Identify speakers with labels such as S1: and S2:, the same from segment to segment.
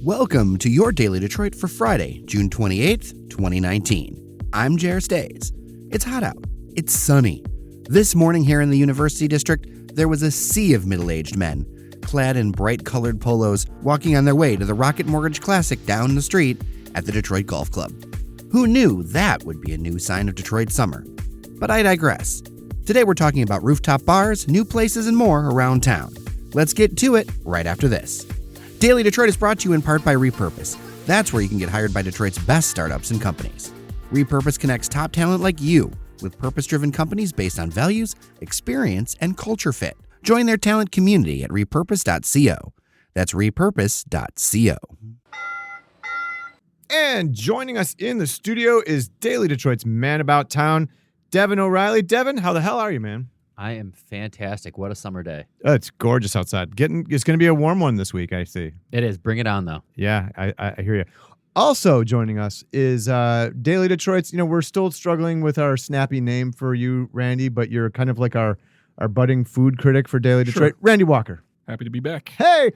S1: Welcome to your Daily Detroit for Friday, June 28th, 2019. I'm Jer Stays. It's hot out. It's sunny. This morning here in the University District, there was a sea of middle-aged men, clad in bright-colored polos, walking on their way to the Rocket Mortgage Classic down the street at the Detroit Golf Club. Who knew that would be a new sign of Detroit summer? But I digress. Today we're talking about rooftop bars, new places, and more around town. Let's get to it right after this. Daily Detroit is brought to you in part by Repurpose. That's where you can get hired by Detroit's best startups and companies. Repurpose connects top talent like you with purpose-driven companies based on values, experience, and culture fit. Join their talent community at repurpose.co. That's repurpose.co.
S2: And joining us in the studio is Daily Detroit's man about town, Devon O'Reilly. Devon, how the hell are you, man?
S3: I am fantastic. What a summer day.
S2: It's gorgeous outside. It's going to be a warm one this week, I see.
S3: It is. Bring it on, though.
S2: Yeah, I hear you. Also joining us is Daily Detroit's, we're still struggling with our snappy name for you, Randy, but you're kind of like our budding food critic for Daily Detroit.
S4: Sure.
S2: Randy Walker.
S4: Happy to be back.
S2: Hey!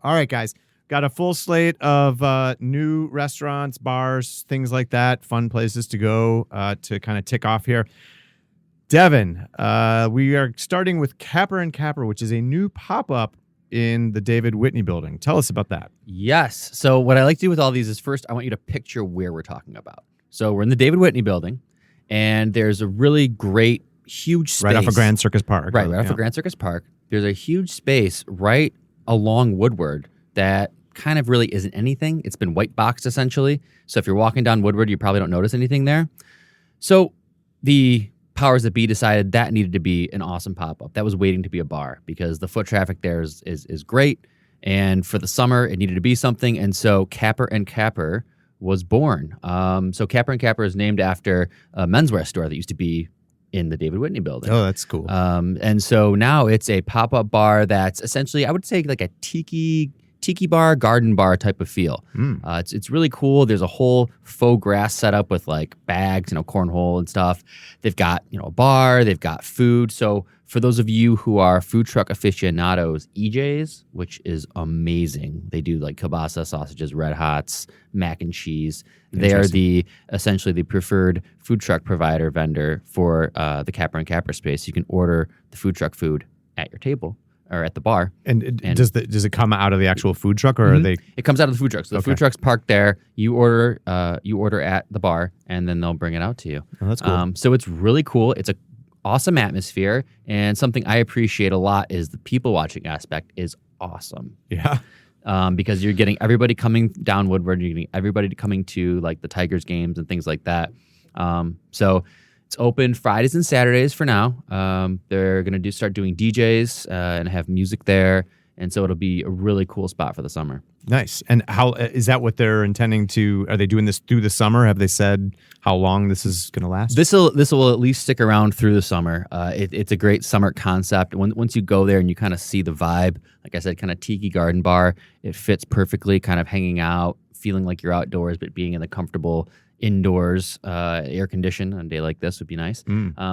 S2: All right, guys. Got a full slate of new restaurants, bars, things like that, fun places to go to kind of tick off here. Devon, we are starting with Capper & Capper, which is a new pop-up in the David Whitney building. Tell us about that.
S3: Yes. So what I like to do with all these is first I want you to picture where we're talking about. So we're in the David Whitney building, and there's a really great, huge space.
S2: Right off of Grand Circus Park.
S3: Right off of Grand Circus Park. There's a huge space right along Woodward that kind of really isn't anything. It's been white boxed, essentially. So if you're walking down Woodward, you probably don't notice anything there. So the powers that be decided that needed to be an awesome pop-up. That was waiting to be a bar because the foot traffic there is great. And for the summer, it needed to be something. And so Capper & Capper was born. So Capper & Capper is named after a menswear store that used to be in the David Whitney building.
S2: Oh, that's cool.
S3: And so now it's a pop-up bar that's essentially, I would say, like a tiki bar, garden bar type of feel. It's really cool. There's a whole faux grass setup with like bags, cornhole and stuff. They've got, a bar, they've got food. So for those of you who are food truck aficionados, EJ's, which is amazing. They do like kielbasa, sausages, red hots, mac and cheese. They are essentially the preferred food truck provider vendor for the Capper & Capper space. You can order the food truck food at your table or at the bar.
S2: And does it come out of the actual food truck, or are they?
S3: It comes out of the food truck. So the food truck's parked there. You order at the bar, and then they'll bring it out to you.
S2: Oh, that's cool. So
S3: it's really cool. It's a awesome atmosphere, and something I appreciate a lot is the people watching aspect is awesome.
S2: Yeah.
S3: Because you're getting everybody coming down Woodward, you're getting everybody coming to like the Tigers games and things like that. So it's open Fridays and Saturdays for now. They're going to start doing DJs and have music there. And so it'll be a really cool spot for the summer.
S2: Nice. And how is that what they're intending to? Are they doing this through the summer? Have they said how long this is going to last?
S3: This will at least stick around through the summer. It's a great summer concept. Once you go there and you kind of see the vibe, like I said, kind of tiki garden bar, it fits perfectly, kind of hanging out, feeling like you're outdoors, but being in the comfortable indoors, air conditioned on a day like this would be nice.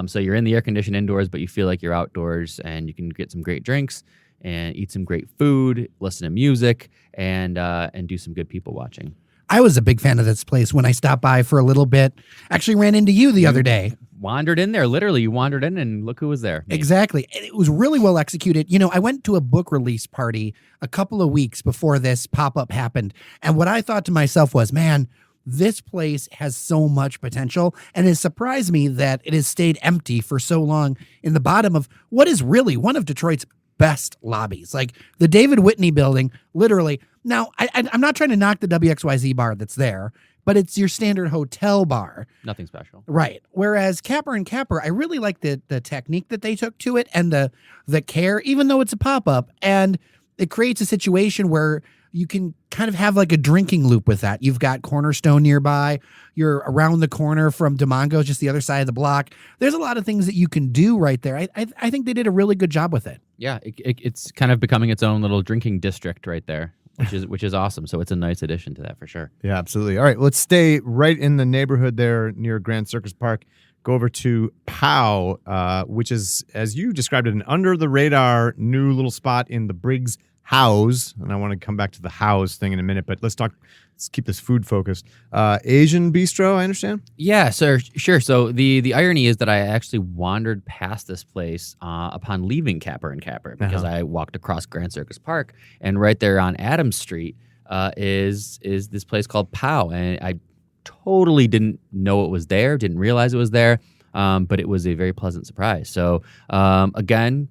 S3: So you're in the air conditioned indoors, but you feel like you're outdoors, and you can get some great drinks and eat some great food, listen to music, and do some good people watching.
S1: I was a big fan of this place when I stopped by for a little bit. Actually ran into you the other day.
S3: Wandered in there, literally. You wandered in and look who was there. Me.
S1: Exactly. It was really well executed. I went to a book release party a couple of weeks before this pop-up happened. And what I thought to myself was, man, this place has so much potential, and it surprised me that it has stayed empty for so long in the bottom of what is really one of Detroit's best lobbies. Like the David Whitney building, literally. Now, I'm not trying to knock the WXYZ bar that's there, but it's your standard hotel bar.
S3: Nothing special.
S1: Right. Whereas Capper & Capper, I really like the technique that they took to it and the care, even though it's a pop-up. And it creates a situation where you can kind of have like a drinking loop with that. You've got Cornerstone nearby. You're around the corner from DeMongo's, just the other side of the block. There's a lot of things that you can do right there. I think they did a really good job with it.
S3: Yeah, it's kind of becoming its own little drinking district right there, which is awesome. So it's a nice addition to that for sure.
S2: Yeah, absolutely. All right, let's stay right in the neighborhood there near Grand Circus Park. Go over to POW, which is, as you described it, an under-the-radar new little spot in the Briggs house, and I want to come back to the house thing in a minute, but let's keep this food focused. Asian bistro, I understand?
S3: Yeah, sure. So the irony is that I actually wandered past this place upon leaving Capper and Capper because I walked across Grand Circus Park, and right there on Adams Street is this place called Pow, and I totally didn't know it was there, didn't realize it was there, but it was a very pleasant surprise. So again,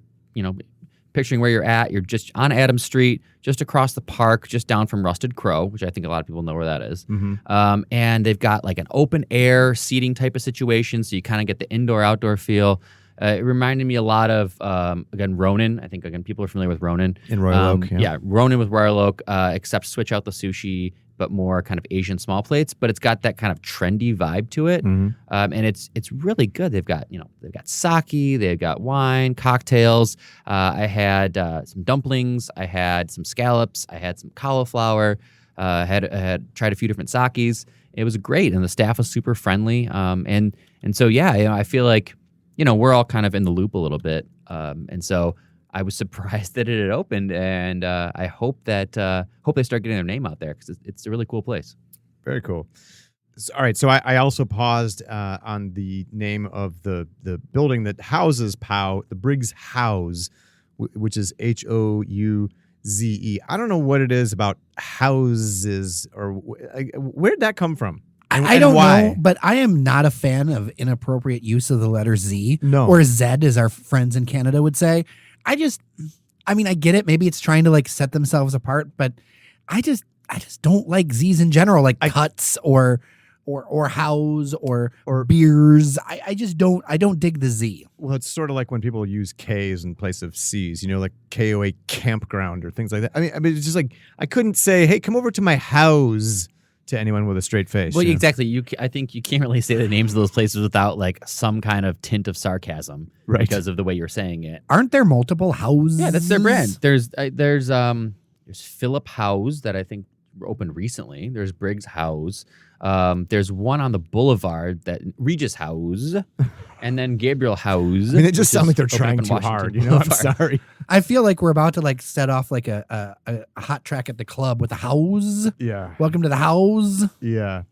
S3: picturing where you're at, you're just on Adams Street, just across the park, just down from Rusted Crow, which I think a lot of people know where that is.
S2: Mm-hmm.
S3: And they've got like an open air seating type of situation, so you kind of get the indoor-outdoor feel. It reminded me a lot of, again, Ronin. I think, again, people are familiar with Ronin.
S2: In Royal Oak,
S3: yeah. Ronin with Royal Oak, except switch out the sushi, but more kind of Asian small plates. But it's got that kind of trendy vibe to it.
S2: Mm-hmm.
S3: And it's really good. They've got sake, they've got wine, cocktails. I had some dumplings. I had some scallops. I had some cauliflower. I had tried a few different sakes. It was great, and the staff was super friendly. And so, yeah, I feel like, we're all kind of in the loop a little bit. And so I was surprised that it had opened, and I hope they start getting their name out there because it's a really cool place.
S2: Very cool. All right, so I also paused on the name of the building that houses Pow, the Briggs House, which is Houze. I don't know what it is about houses, or where did that come from?
S4: I don't know, but I am not a fan of inappropriate use of the letter Z.
S2: No.
S4: Or Z, as our friends in Canada would say. I get it. Maybe it's trying to like set themselves apart, but I just don't like Z's in general, like cuts or house or beers. I just don't dig the Z.
S2: Well, it's sort of like when people use K's in place of C's, like KOA campground or things like that. I mean, it's just like, I couldn't say, hey, come over to my house to anyone with a straight face.
S3: Well, exactly. I think you can't really say the names of those places without like some kind of tint of sarcasm,
S2: right?
S3: Because of the way you're saying it.
S4: Aren't there multiple houses?
S3: Yeah, that's their brand. There's Philip House that I think opened recently. There's Briggs House. There's one on the boulevard, that Regis House, and then Gabriel House.
S2: I mean, it just sounds like they're trying too hard. I'm sorry.
S4: I feel like we're about to like set off like a hot track at the club with a house.
S2: Yeah.
S4: Welcome to the house.
S2: Yeah.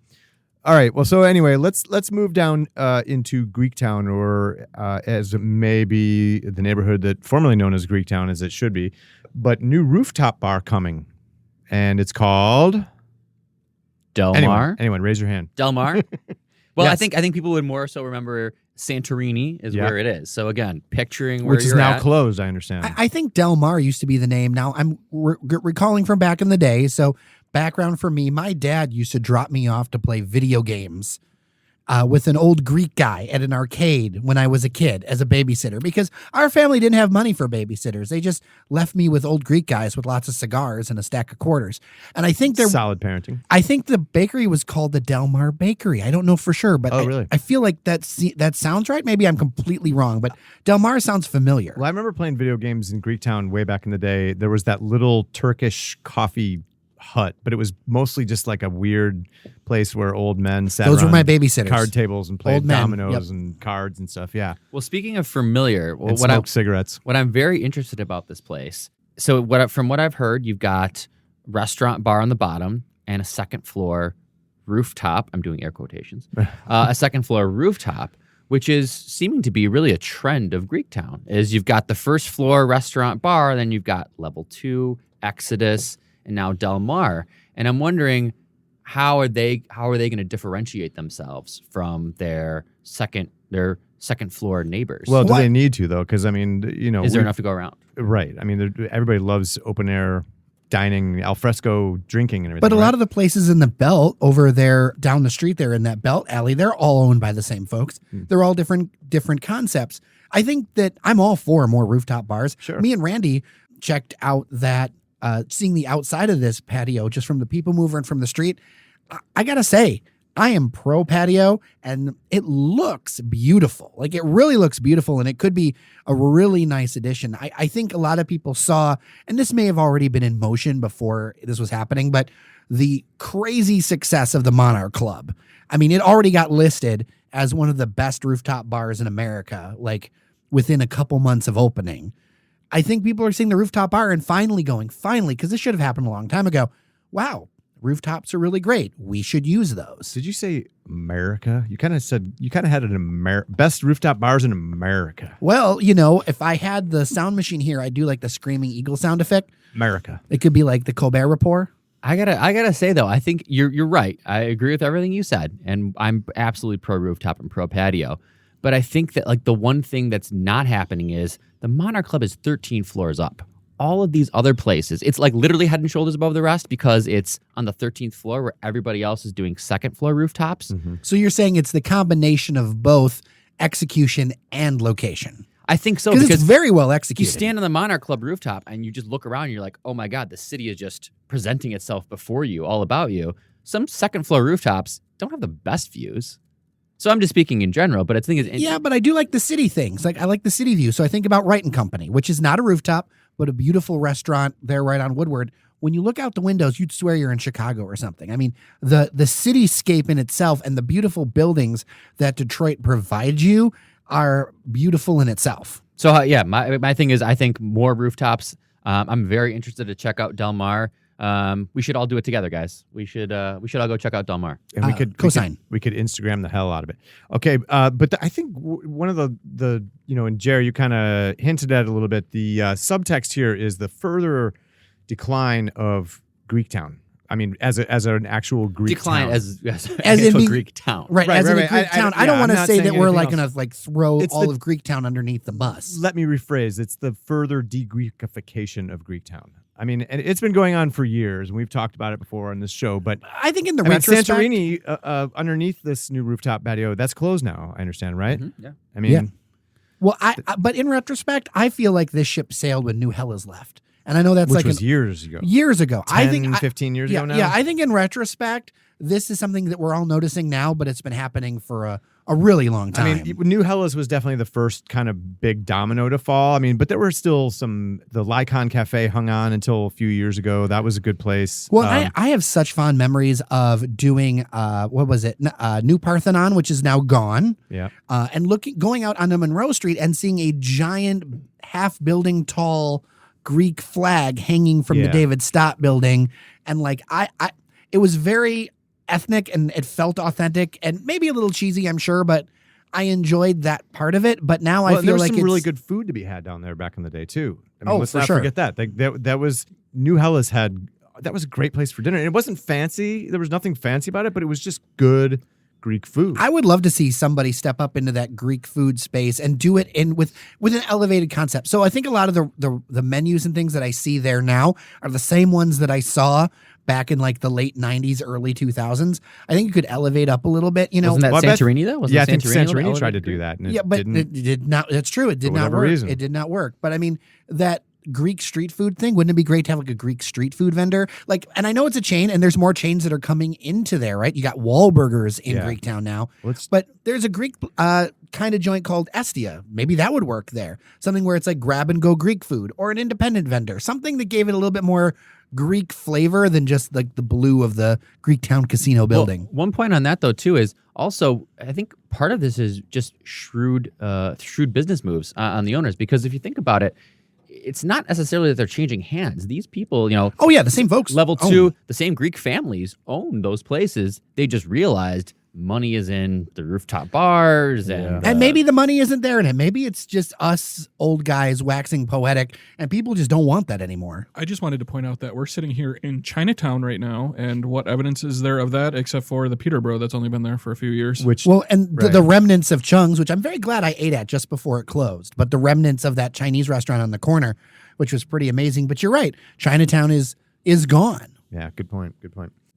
S2: All right. Well, so anyway, let's move down into Greektown, or as maybe the neighborhood that formerly known as Greektown, as it should be, but new rooftop bar coming, and it's called
S3: Delmar.
S2: Anyone, raise your hand.
S3: Delmar. Well,
S2: Yes.
S3: I think people would more so remember Santorini is where it is. So again, picturing where
S2: Which is
S3: you're
S2: now
S3: at.
S2: closed, I understand.
S4: I think Delmar used to be the name. Now I'm recalling from back in the day. So background for me, my dad used to drop me off to play video games with an old Greek guy at an arcade when I was a kid as a babysitter, because our family didn't have money for babysitters. They just left me with old Greek guys with lots of cigars and a stack of quarters. And I think
S2: solid parenting.
S4: I think the bakery was called the Delmar Bakery. I don't know for sure, but
S2: really?
S4: I feel like that sounds right. Maybe I'm completely wrong, but Delmar sounds familiar.
S2: Well, I remember playing video games in Greektown way back in the day. There was that little Turkish coffee hut, but it was mostly just like a weird place where old men sat
S4: Those were
S2: around
S4: my babysitters.
S2: card tables and played
S4: Old men,
S2: dominoes
S4: yep.
S2: and cards and stuff. Yeah.
S3: Well, speaking of familiar,
S2: And smoked cigarettes.
S3: what I'm very interested about this place. So from what I've heard, you've got restaurant bar on the bottom and a second floor rooftop. I'm doing air quotations. A second floor rooftop, which is seeming to be really a trend of Greektown. Is you've got the first floor restaurant bar, then you've got level 2, Exodus, and now Delmar. And I'm wondering, how are they going to differentiate themselves from their second floor neighbors?
S2: Well, do they need to, though? Because, I mean,
S3: is there enough to go around?
S2: Right. I mean, everybody loves open air dining, al fresco drinking and everything.
S4: But a lot of the places in the belt over there down the street there in that belt alley, they're all owned by the same folks. They're all different concepts. I think that I'm all for more rooftop bars.
S2: Sure.
S4: Me and Randy checked out that seeing the outside of this patio just from the people mover and from the street. I gotta say, I am pro patio, and it looks beautiful. Like, it really looks beautiful, and it could be a really nice addition. I think a lot of people saw, and this may have already been in motion before this was happening, but the crazy success of the Monarch Club. I mean, it already got listed as one of the best rooftop bars in America, like within a couple months of opening. I think people are seeing the rooftop bar and finally, because this should have happened a long time ago. Wow, rooftops are really great. We should use those.
S2: Did you say America? You kind of had an best rooftop bars in America.
S4: Well, if I had the sound machine here, I'd do like the screaming eagle sound effect.
S2: America.
S4: It could be like the Colbert Report.
S3: I gotta say though, I think you're right. I agree with everything you said, and I'm absolutely pro rooftop and pro patio. But I think that like the one thing that's not happening is the Monarch Club is 13 floors up. All of these other places, it's like literally head and shoulders above the rest because it's on the 13th floor where everybody else is doing second floor rooftops.
S2: Mm-hmm.
S4: So you're saying it's the combination of both execution and location.
S3: I think so
S4: because
S3: because
S4: it's very well
S3: you
S4: executed.
S3: stand on the Monarch Club rooftop and you just look around and you're like, oh my God, the city is just presenting itself before you, all about you. Some second floor rooftops don't have the best views. So I'm just speaking in general, but I think it's...
S4: Yeah, but I do like the city things. Like I like the city view. So I think about Wright & Company, which is not a rooftop, but a beautiful restaurant there right on Woodward. When you look out the windows, you'd swear you're in Chicago or something. I mean, the cityscape in itself and the beautiful buildings that Detroit provides you are beautiful in itself.
S3: So my thing is I think more rooftops. I'm very interested to check out Delmar. We should all do it together, guys. We should all go check out Delmar.
S2: And we could Instagram the hell out of it. Okay, but I think one of the and Jerry, you kind of hinted at it a little bit. The subtext here is the further decline of Greektown. I mean, as an actual Greek
S3: decline
S2: town.
S3: as
S4: in
S3: being, Greek town,
S4: right? As in a Greek town. I don't want to say that we're like
S2: going
S4: to like throw all of Greektown underneath the bus.
S3: Mm.
S2: Let me rephrase. It's the further de-Greekification of Greektown. I mean, and it's been going on for years, and we've talked about it before on this show. But
S4: I think in the retrospect,
S2: Santorini, underneath this new rooftop patio, that's closed now. I understand, right?
S3: Mm-hmm, yeah.
S2: I mean,
S4: yeah. Well, but in retrospect, I feel like this ship sailed when New Hellas left, and I know that's
S2: which
S4: like
S2: was years ago.
S4: 10,
S2: I think 15 years ago now.
S4: Yeah, I think in retrospect, this is something that we're all noticing now, but it's been happening for a really long time.
S2: I mean, New Hellas was definitely the first kind of big domino to fall. I mean, but there were still the Lycon Cafe hung on until a few years ago. That was a good place.
S4: Well, I have such fond memories of doing, what was it? New Parthenon, which is now gone.
S2: Yeah.
S4: And going out onto Monroe Street and seeing a giant half-building tall Greek flag hanging from the David Stott building. And like, it was very ethnic and it felt authentic and maybe a little cheesy, I'm sure, but I enjoed that part of it. But now I feel
S2: there was
S4: like
S2: some really good food to be had down there back in the day too. I mean, let's not
S4: sure.
S2: forget that. That was New Hellas that was a great place for dinner. And it wasn't fancy. There was nothing fancy about it, but it was just good Greek food.
S4: I would love to see somebody step up into that Greek food space and do it with an elevated concept. So I think a lot of the menus and things that I see there now are the same ones that I saw back in like the late 90s, early 2000s. I think you could elevate up a little bit.
S3: Wasn't that Santorini though?
S2: I think Santorini tried to do that. And
S4: it did not. That's true. It did not work. It did not work. But I mean, that Greek street food thing, wouldn't it be great to have like a Greek street food vendor? Like, and I know it's a chain and there's more chains that are coming into there, right? You got Wahlburgers in Greektown now, but there's a Greek kind of joint called Estia. Maybe that would work there. Something where it's like grab and go Greek food, or an independent vendor, something that gave it a little bit more Greek flavor than just like the blue of the Greektown casino building.
S3: Well, one point on that though too is also I think part of this is just shrewd business moves on the owners, because if you think about it, it's not necessarily that they're changing hands. These people,
S4: the same folks.
S3: Level 2, the same Greek families own those places. They just realized money is in the rooftop bars and
S4: maybe the money isn't there in it. Maybe it's just us old guys waxing poetic and people just don't want that anymore.
S5: I just wanted to point out that we're sitting here in Chinatown right now, and what evidence is there of that except for the Peterborough that's only been there for a few years?
S4: The remnants of Chung's, which I'm very glad I ate at just before it closed, but the remnants of that Chinese restaurant on the corner, which was pretty amazing. But you're right, Chinatown is gone.
S2: Yeah, good point.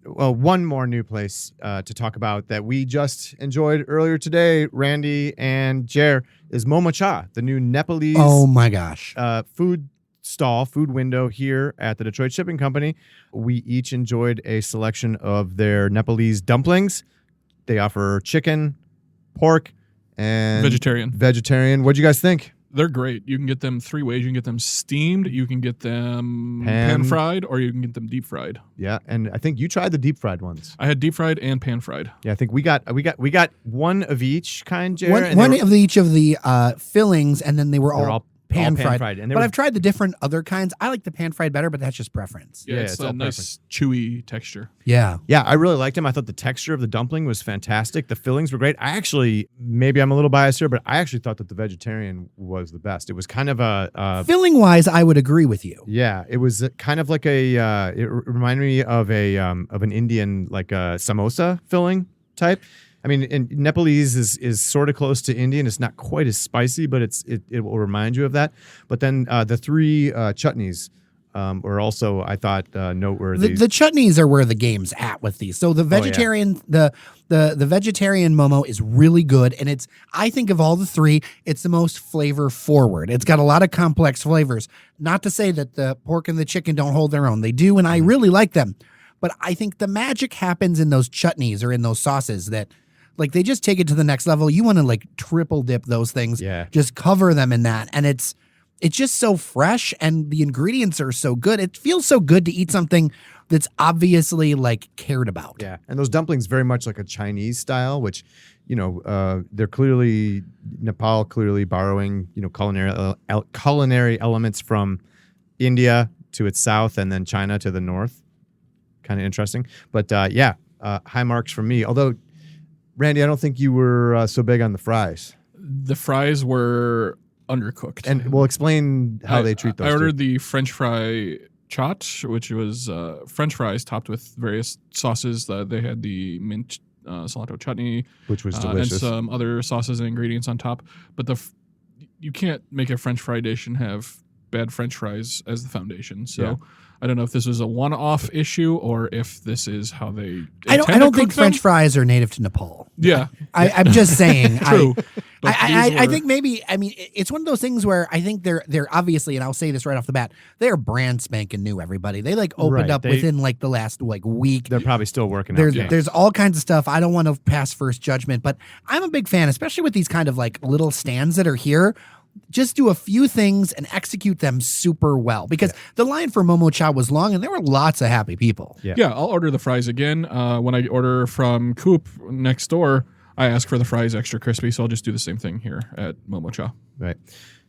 S2: Well, one more new place to talk about that we just enjoyed earlier today, Randy and Jer, is Momo Cha, the new Nepalese food window here at the Detroit Shipping Company. We each enjoyed a selection of their Nepalese dumplings. They offer chicken, pork, and vegetarian. What'd you guys think?
S5: They're great. You can get them 3 ways. You can get them steamed, you can get them pan fried, or you can get them deep fried.
S2: Yeah, and I think you tried the deep fried ones.
S5: I had deep fried and pan fried.
S2: Yeah, I think we got one of each kind, Jared.
S4: One of each of the fillings, and then they were all
S2: pan-fried. And
S4: but I've tried the different other kinds. I like the pan-fried better, but that's just preference.
S5: Yeah,
S2: it's
S5: it's a
S2: all
S5: nice chewy texture.
S4: Yeah.
S2: Yeah, I really liked them. I thought the texture of the dumpling was fantastic. The fillings were great. I actually, maybe I'm a little biased here, but I actually thought that the vegetarian was the best. It was kind of a
S4: Filling-wise, I would agree with you.
S2: yeah, it was kind of like it reminded me of an Indian, like a samosa filling type. I mean, and Nepalese is sort of close to Indian. It's not quite as spicy, but it will remind you of that. But then the three chutneys were also, I thought, noteworthy.
S4: The chutneys are where the game's at with these. So the vegetarian, the vegetarian Momo is really good, and I think of all the three, it's the most flavor forward. It's got a lot of complex flavors. Not to say that the pork and the chicken don't hold their own. They do, and I really like them. But I think the magic happens in those chutneys or in those sauces that, like, they just take it to the next level. You want to, like, triple dip those things.
S2: Yeah.
S4: Just cover them in that. And it's just so fresh, and the ingredients are so good. It feels so good to eat something that's obviously, like, cared about.
S2: Yeah, and those dumplings very much like a Chinese style, which, they're clearly, Nepal clearly borrowing, culinary elements from India to its south and then China to the north. Kind of interesting. But, high marks from me. Although, Randy, I don't think you were so big on the fries.
S5: The fries were undercooked.
S2: And we'll explain how they treat those.
S5: I ordered the French fry chaat, which was French fries topped with various sauces. They had the mint cilantro chutney,
S2: which was delicious,
S5: and some other sauces and ingredients on top. But you can't make a French fry dish and have bad French fries as the foundation. So. Yeah. I don't know if this was a one-off issue or if this is how they.
S4: I don't think French fries are native to Nepal.
S5: Yeah,
S4: I'm just saying.
S5: True.
S4: I think maybe. I mean, it's one of those things where I think they're obviously, and I'll say this right off the bat, they're brand spanking new. Everybody, they opened up within the last week.
S2: They're probably still working.
S4: There's all kinds of stuff. I don't want to pass first judgment, but I'm a big fan, especially with these kind of little stands that are here. Just do a few things and execute them super well, because the line for Momo Cha was long and there were lots of happy people.
S5: Yeah, I'll order the fries again. When I order from Coop next door, I ask for the fries extra crispy, so I'll just do the same thing here at Momo Cha.
S2: Right.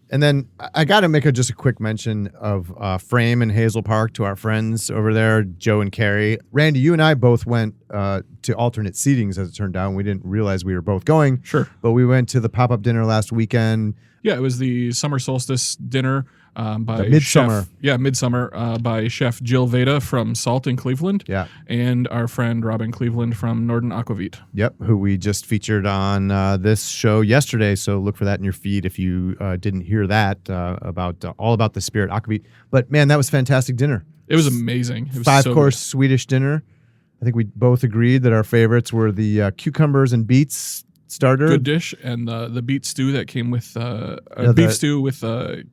S2: And then I got to make just a quick mention of Frame and Hazel Park to our friends over there, Joe and Carrie. Randy, you and I both went to alternate seatings, as it turned out. We didn't realize we were both going.
S5: Sure.
S2: But we went to the pop-up dinner last weekend.
S5: Yeah, it was the summer solstice dinner by
S2: Midsummer.
S5: Midsummer by Chef Jill Veda from Salt in Cleveland.
S2: Yeah.
S5: And our friend Robin Cleveland from Norden Aquavit.
S2: Yep, who we just featured on this show yesterday. So look for that in your feed if you didn't hear that all about the Spirit Aquavit. But man, that was fantastic dinner.
S5: It was amazing. It was
S2: 5-course Swedish dinner. I think we both agreed that our favorites were the cucumbers and beets starter.
S5: Good dish, and the beet stew that came with beef stew with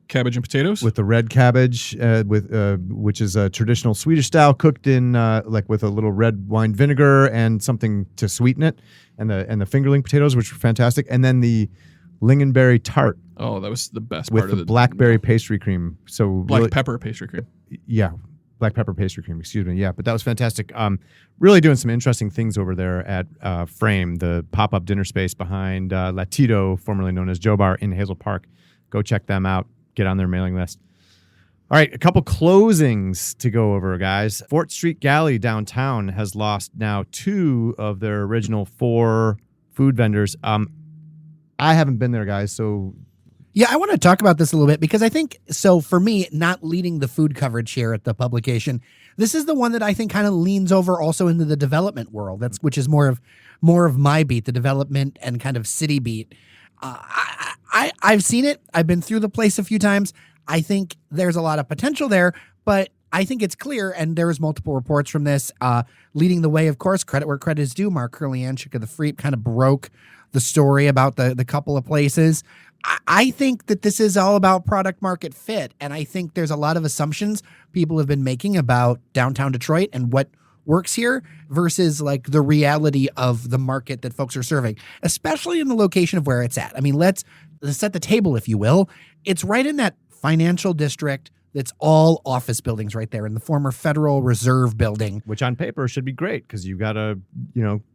S5: cabbage and potatoes.
S2: With the red cabbage, which is a traditional Swedish style, cooked in with a little red wine vinegar and something to sweeten it, and the fingerling potatoes, which were fantastic, and then the lingonberry tart.
S5: Oh, that was the best
S2: with
S5: part of
S2: the blackberry pastry cream. So
S5: black pepper pastry cream.
S2: Yeah. Black pepper pastry cream, excuse me. Yeah, but that was fantastic. Really doing some interesting things over there at Frame, the pop-up dinner space behind Latito, formerly known as Joe Bar in Hazel Park. Go check them out. Get on their mailing list. All right, a couple closings to go over, guys. Fort Street Galley downtown has lost now 2 of their original 4 food vendors. I haven't been there, guys, so...
S4: Yeah, I want to talk about this a little bit because I think, so for me, not leading the food coverage here at the publication, this is the one that I think kind of leans over also into the development world, which is more of my beat, the development and kind of city beat. I've seen it. I've been through the place a few times. I think there's a lot of potential there, but I think it's clear, and there was multiple reports from this, leading the way, of course, credit where credit is due. Mark Kurlianchik of the Freep kind of broke the story about the couple of places. I think that this is all about product market fit, and I think there's a lot of assumptions people have been making about downtown Detroit and what works here versus the reality of the market that folks are serving, especially in the location of where it's at. I mean, let's set the table, if you will. It's right in that financial district that's all office buildings right there in the former Federal Reserve building.
S2: Which on paper should be great because you've got a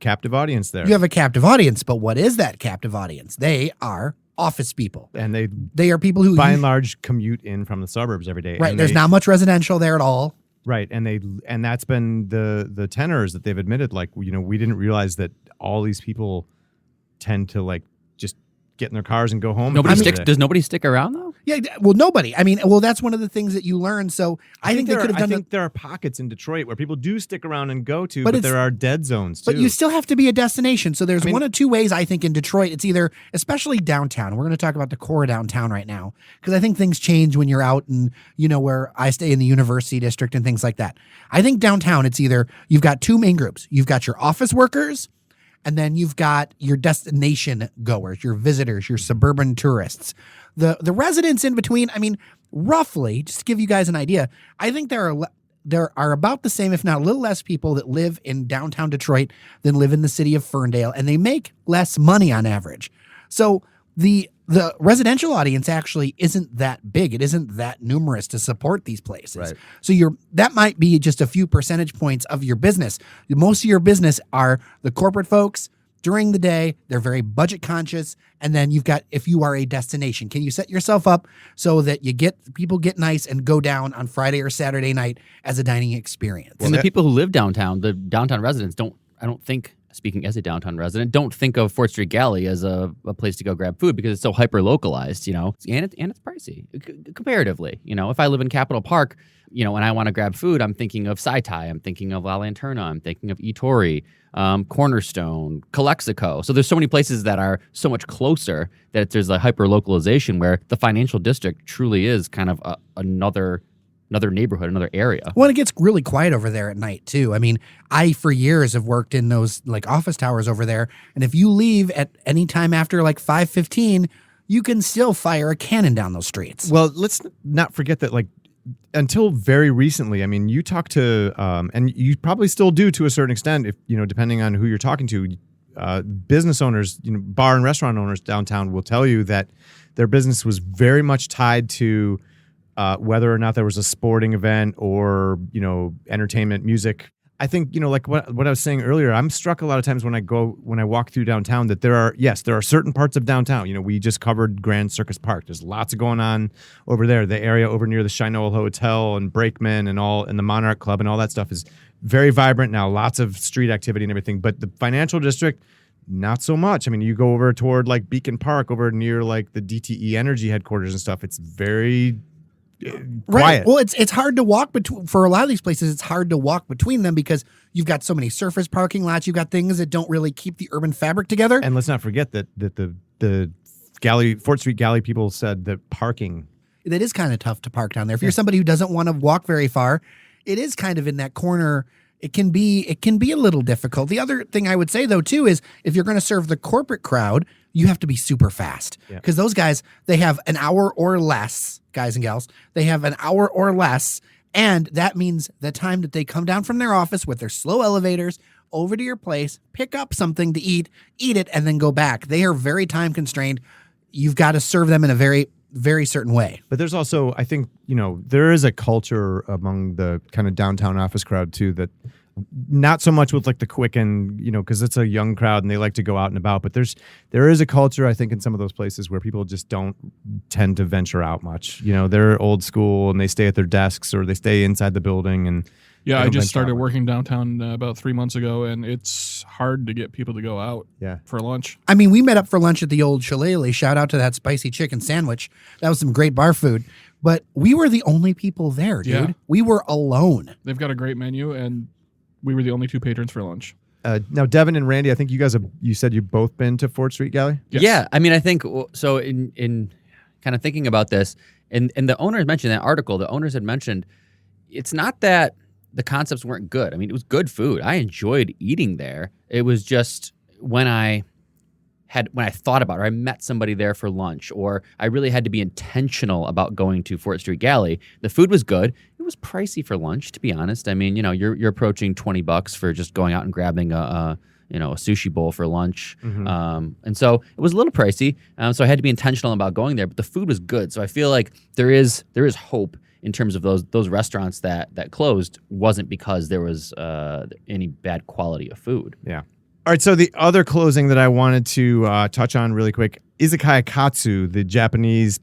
S2: captive audience there.
S4: You have a captive audience, but what is that captive audience? They are office people.
S2: And
S4: They are people who
S2: by and large commute in from the suburbs every day.
S4: right.
S2: And
S4: There's not much residential there at all.
S2: Right, and that's been the tenors that they've admitted. Like, we didn't realize that all these people tend to like just get in their cars and go home.
S3: Does nobody stick around though?
S4: Yeah, well, nobody. I mean, well, that's one of the things that you learn. So I think they could have done.
S2: I think there are pockets in Detroit where people do stick around and go to,
S4: But
S2: but there are dead zones too.
S4: But you still have to be a destination. So there's one of two ways I think in Detroit. It's either, especially downtown. We're going to talk about the core of downtown right now because I think things change when you're out and where I stay in the University District and things like that. I think downtown it's either you've got two main groups. You've got your office workers. And then you've got your destination goers, your visitors, your suburban tourists. The residents in between, I mean, roughly, just to give you guys an idea, I think there are about the same, if not a little less people that live in downtown Detroit than live in the city of Ferndale, and they make less money on average. So the residential audience actually isn't that big. It isn't that numerous to support these places.
S2: Right.
S4: So that might be just a few percentage points of your business. Most of your business are the corporate folks. During the day, they're very budget conscious. And then you've got, if you are a destination, can you set yourself up so that people get nice and go down on Friday or Saturday night as a dining experience?
S3: And the people who live downtown, the downtown residents I don't think, speaking as a downtown resident, don't think of Fort Street Galley as a place to go grab food because it's so hyper localized, and it's pricey comparatively. If I live in Capitol Park, and I want to grab food, I'm thinking of Saitai, I'm thinking of La Lanterna, I'm thinking of Etori, Cornerstone, Calexico. So there's so many places that are so much closer that there's a hyper localization where the financial district truly is kind of another neighborhood, another area.
S4: Well, it gets really quiet over there at night too. I mean, I for years have worked in those like office towers over there, and if you leave at any time after like 5:15, you can still fire a cannon down those streets.
S2: Well, let's not forget that until very recently, I mean, you talk to and you probably still do to a certain extent, if depending on who you're talking to. Business owners, bar and restaurant owners downtown will tell you that their business was very much tied to whether or not there was a sporting event or, entertainment, music. I think, like what I was saying earlier, I'm struck a lot of times when I walk through downtown that there are certain parts of downtown. We just covered Grand Circus Park. There's lots of going on over there. The area over near the Shinola Hotel and Brakeman and the Monarch Club and all that stuff is very vibrant now. Lots of street activity and everything. But the financial district, not so much. I mean, you go over toward like Beacon Park over near like the DTE Energy headquarters and stuff. It's very quiet.
S4: Right. Well, it's hard to walk between for a lot of these places. It's hard to walk between them because you've got so many surface parking lots. You've got things that don't really keep the urban fabric together.
S2: And let's not forget that the Fort Street Galley people said that parking.
S4: It is kind of tough to park down there. If you're somebody who doesn't want to walk very far, it is kind of in that corner. It can be a little difficult. The other thing I would say though too is if you're going to serve the corporate crowd, you have to be super fast because those guys, they have an hour or less, guys and gals. They have an hour or less, and that means the time that they come down from their office with their slow elevators over to your place, pick up something to eat it, and then go back. They are very time constrained. You've got to serve them in a very, very certain way.
S2: But there's also, I think, there is a culture among the kind of downtown office crowd too that not so much with like the Quicken, because it's a young crowd and they like to go out and about. But there is a culture, I think, in some of those places where people just don't tend to venture out much. They're old school and they stay at their desks or they stay inside the building. And
S5: yeah, I just started working downtown about 3 months ago, and it's hard to get people to go out for lunch.
S4: I mean, we met up for lunch at the old Shillelagh. Shout out to that spicy chicken sandwich. That was some great bar food. But we were the only people there, dude. Yeah. We were alone.
S5: They've got a great menu, and we were the only two patrons for lunch.
S2: Now, Devon and Randy, I think you said you've both been to Fort Street Galley?
S3: Yes. Yeah, I mean, I think, so in kind of thinking about this, and the owners mentioned that article, the owners had mentioned, it's not that the concepts weren't good. I mean, it was good food. I enjoyed eating there. It was just when I thought about it, or I met somebody there for lunch, or I really had to be intentional about going to Fort Street Galley, the food was good. It was pricey for lunch, to be honest. I mean, you're approaching $20 for just going out and grabbing a sushi bowl for lunch. Mm-hmm. And so it was a little pricey. So I had to be intentional about going there, but the food was good. So I feel like there is hope in terms of those restaurants that closed wasn't because there was any bad quality of food.
S2: Yeah. All right, so the other closing that I wanted to touch on really quick, Izakaya Katsu, the Japanese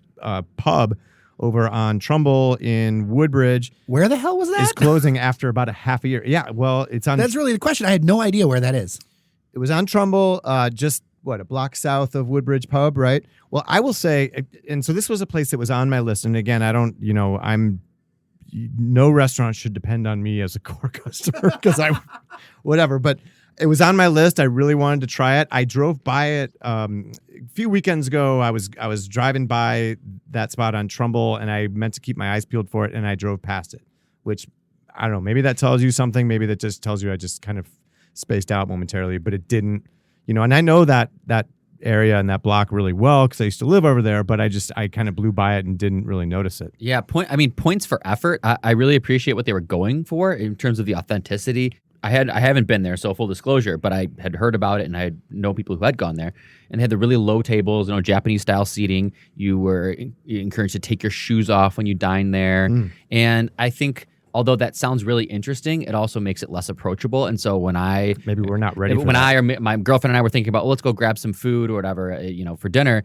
S2: pub over on Trumbull in Woodbridge.
S4: Where the hell was that?
S2: Is closing after about a half a year. Yeah, well, it's on.
S4: That's really the question. I had no idea where that is.
S2: It was on Trumbull, just a block south of Woodbridge Pub, right? Well, I will say, and so this was a place that was on my list. And again, I don't, no restaurant should depend on me as a core customer because whatever. But it was on my list. I really wanted to try it. I drove by it a few weekends ago. I was driving by that spot on Trumbull, and I meant to keep my eyes peeled for it, and I drove past it, which I don't know. Maybe that tells you something. Maybe that just tells you I just kind of spaced out momentarily, but it didn't. And I know that area and that block really well because I used to live over there, but I kind of blew by it and didn't really notice it.
S3: Yeah, points for effort. I really appreciate what they were going for in terms of the authenticity. I haven't been there, so full disclosure, but I had heard about it and I know people who had gone there, and they had the really low tables, Japanese style seating. You were encouraged to take your shoes off when you dine there, and I think, although that sounds really interesting, it also makes it less approachable. And so
S2: maybe we're not ready.
S3: My girlfriend and I were thinking about, let's go grab some food or whatever, for dinner.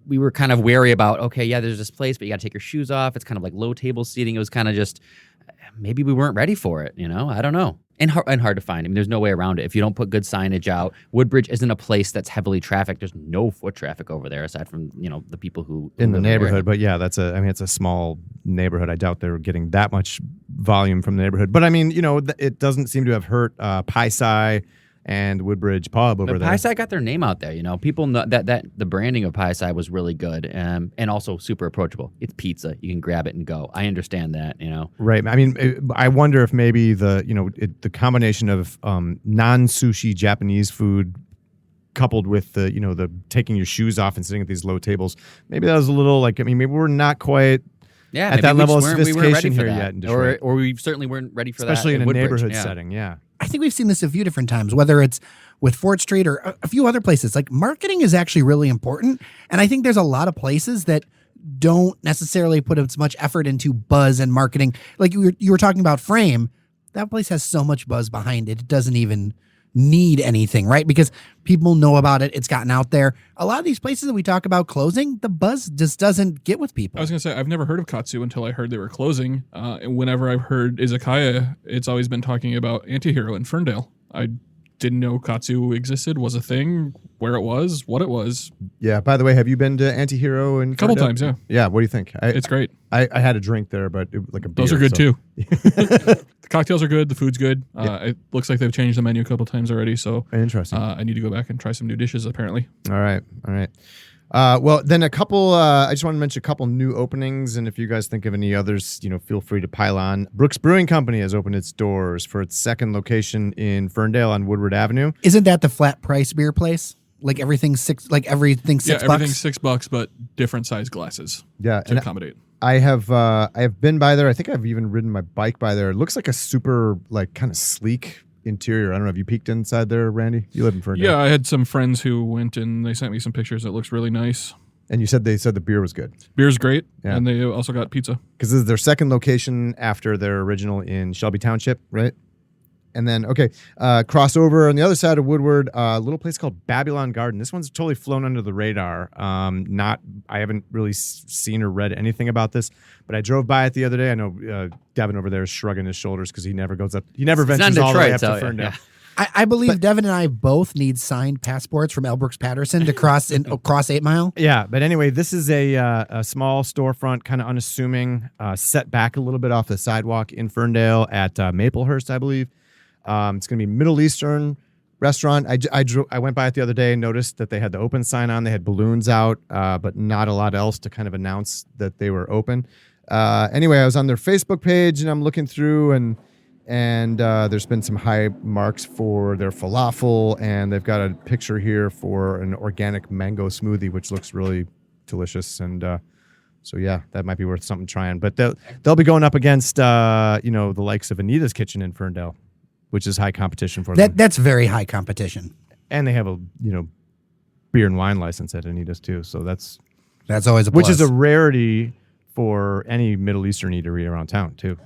S3: We were kind of wary about, okay, yeah, there's this place, but you got to take your shoes off. It's kind of like low table seating. It was kind of just, maybe we weren't ready for it. I don't know. And hard to find. There's no way around it. If you don't put good signage out, Woodbridge isn't a place that's heavily trafficked. There's no foot traffic over there aside from, the people who
S2: in the neighborhood.
S3: There.
S2: But yeah, it's a small neighborhood. I doubt they're getting that much volume from the neighborhood. But it doesn't seem to have hurt Pai Sai and Woodbridge Pub over there.
S3: Pai Sai got their name out there. People know that the branding of Pai Sai was really good and also super approachable. It's pizza. You can grab it and go. I understand that,
S2: Right. I wonder if maybe the combination of non-sushi Japanese food coupled with the taking your shoes off and sitting at these low tables, maybe that was a little maybe we're not quite at that level of sophistication here yet in Detroit.
S3: Or we certainly weren't ready for
S2: especially
S3: that.
S2: Especially in a
S3: Woodbridge.
S2: neighborhood setting, yeah.
S4: I think we've seen this a few different times, whether it's with Fort Street or a few other places. Like, marketing is actually really important. And I think there's a lot of places that don't necessarily put as much effort into buzz and marketing. Like you were talking about Frame. That place has so much buzz behind it. It doesn't even need anything, right? Because people know about it. It's gotten out there. A lot of these places that we talk about closing, the buzz just doesn't get with people.
S5: I was going to say, I've never heard of Katsu until I heard they were closing. And whenever I've heard Izakaya, it's always been talking about Antihero in Ferndale. I didn't know Katsu existed, was a thing, where it was, what it was.
S2: Yeah. By the way, have you been to Antihero in
S5: Couple
S2: Ferndale?
S5: times, yeah.
S2: Yeah. What do you think?
S5: It's great.
S2: I had a drink there, but like a beer.
S5: Those are good too. The cocktails are good. The food's good. It looks like they've changed the menu a couple times already. So
S2: interesting.
S5: I need to go back and try some new dishes, apparently.
S2: All right. Well, then a couple. I just want to mention a couple new openings, and if you guys think of any others, feel free to pile on. Brooks Brewing Company has opened its doors for its second location in Ferndale on Woodward Avenue.
S4: Isn't that the flat price beer place? Like everything's $6. Like everything's $6.
S5: Yeah, everything's $6, but different size glasses.
S2: Yeah,
S5: to accommodate.
S2: I have been by there. I think I've even ridden my bike by there. It looks like a super kind of sleek interior. I don't know if you peeked inside there, Randy. You live in Ferndale.
S5: Yeah, I had some friends who went and they sent me some pictures. It looks really nice.
S2: And you said the beer was good.
S5: Beer's great,
S2: yeah.
S5: And they also got pizza.
S2: Because this is their second location after their original in Shelby Township, right? And then, crossover on the other side of Woodward, a little place called Babylon Garden. This one's totally flown under the radar. I haven't really seen or read anything about this, but I drove by it the other day. I know Devon over there is shrugging his shoulders because he never goes up. He never ventures all the way up to Ferndale.
S3: Yeah.
S4: I believe Devon and I both need signed passports from L. Brooks Patterson to cross 8 Mile.
S2: Yeah, but anyway, this is a small storefront, kind of unassuming, set back a little bit off the sidewalk in Ferndale at Maplehurst, I believe. It's going to be Middle Eastern restaurant. I went by it the other day and noticed that they had the open sign on. They had balloons out, but not a lot else to kind of announce that they were open. Anyway, I was on their Facebook page and I'm looking through and there's been some high marks for their falafel, and they've got a picture here for an organic mango smoothie, which looks really delicious. And so yeah, that might be worth something trying. But they'll be going up against the likes of Anita's Kitchen in Ferndale, which is high competition for them.
S4: That's very high competition.
S2: And they have a beer and wine license at Anita's too, so that's
S4: always a plus.
S2: Which is a rarity for any Middle Eastern eatery around town too.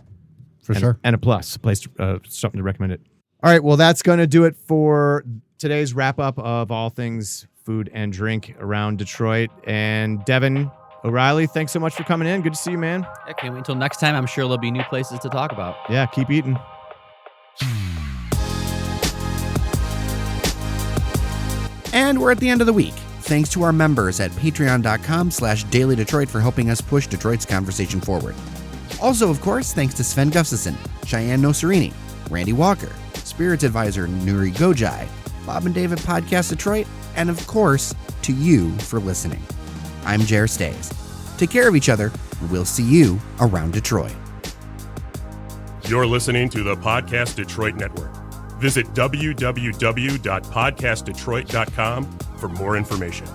S4: For sure.
S2: And a place something to recommend it. All right, well, that's going to do it for today's wrap up of all things food and drink around Detroit. And Devon O'Reilly, thanks so much for coming in. Good to see you, man.
S3: Yeah, can't wait until next time. I'm sure there'll be new places to talk about.
S2: Yeah, keep eating.
S1: And we're at the end of the week. Thanks to our members at patreon.com/Daily Detroit for helping us push Detroit's conversation forward. Also, of course, thanks to Sven Gustafson, Cheyenne Noserini, Randy Walker, Spirits Advisor Nuri Gojai, Bob and David Podcast Detroit, and of course, to you for listening. I'm Jer Stays. Take care of each other, and we'll see you around Detroit.
S6: You're listening to the Podcast Detroit Network. Visit www.podcastdetroit.com for more information.